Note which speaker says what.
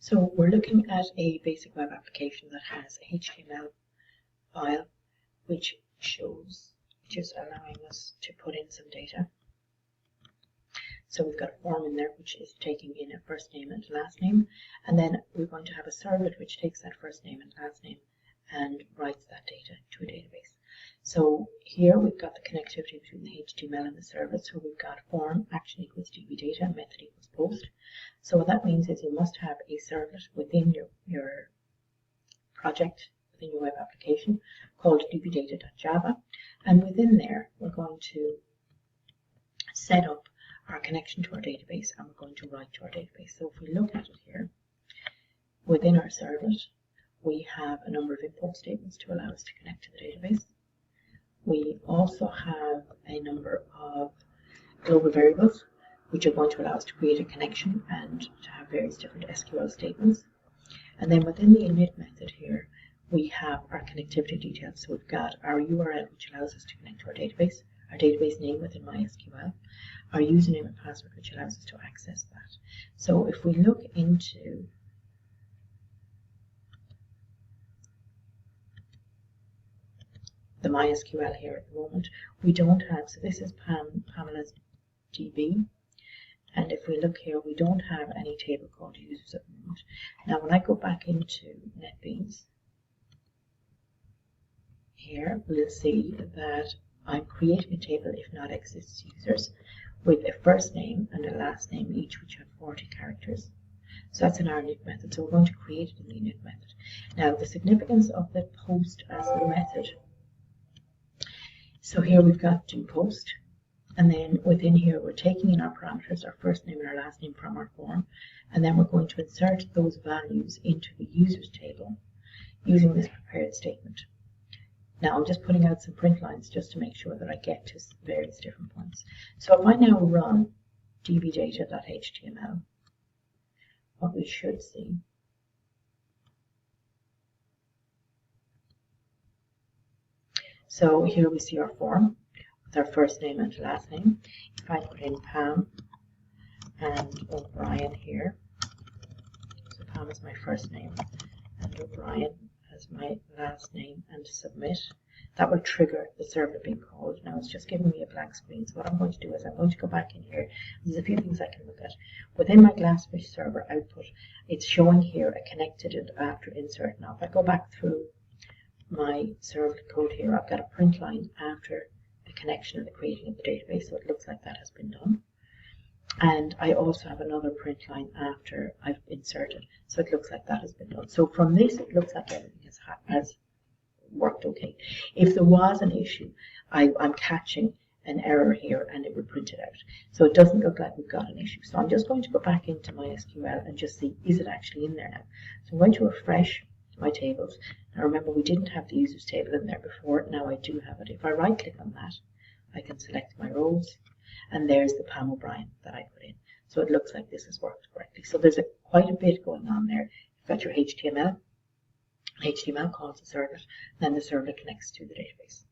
Speaker 1: So we're looking at a basic web application that has a HTML file which is allowing us to put in some data. So we've got a form in there which is taking in a first name and last name, and then we're going to have a servlet which takes that first name and last name and writes that data to a database. So here we've got the connectivity between the HTML and the servlet. So we've got form action equals dbData, method equals post. So what that means is you must have a servlet within your project, within your web application, called dbData.java, and within there we're going to set up our connection to our database, and we're going to write to our database. So if we look at it here, within our servlet, we have a number of import statements to allow us to connect to the database. We also have a number of global variables, which are going to allow us to create a connection and to have various different SQL statements. And then within the init method here, we have our connectivity details. So we've got our URL, which allows us to connect to our database name within MySQL, our username and password, which allows us to access that. So if we look into the MySQL here at the moment, we don't have, so this is Pamela's DB, and if we look here, we don't have any table called users at the moment. Now when I go back into NetBeans, here we'll see that I'm creating a table if not exists users with a first name and a last name each, which have 40 characters. So that's in our init method, so we're going to create it in the init method. Now the significance of the post as the method, so here we've got do post, and then within here we're taking in our parameters, our first name and our last name from our form, and then we're going to insert those values into the users table using this prepared statement. Now I'm just putting out some print lines just to make sure that I get to various different points. So if I now run dbData.html, what we should see so here we see our form with our first name and last name. If I put in Pam and O'Brien here, so Pam is my first name and O'Brien as my last name, and submit, that will trigger the server being called. Now it's just giving me a blank screen, so what I'm going to do is I'm going to go back in here. There's a few things I can look at. Within my Glassfish server output, it's showing here a connected and after insert. Now if I go back through my servlet code here, I've got a print line after the connection and the creating of the database, so it looks like that has been done. And I also have another print line after I've inserted, so it looks like that has been done. So from this, it looks like everything has worked okay. If there was an issue, I'm catching an error here and it would print it out. So it doesn't look like we've got an issue. So I'm just going to go back into MySQL and just see, is it actually in there now? So I'm going to refresh my tables. Now remember, we didn't have the users table in there before. Now I do have it. If I right click on that, I can select my rows, and there's the Pam O'Brien that I put in. So it looks like this has worked correctly. So there's quite a bit going on there. You've got your HTML calls the servlet, then the servlet connects to the database.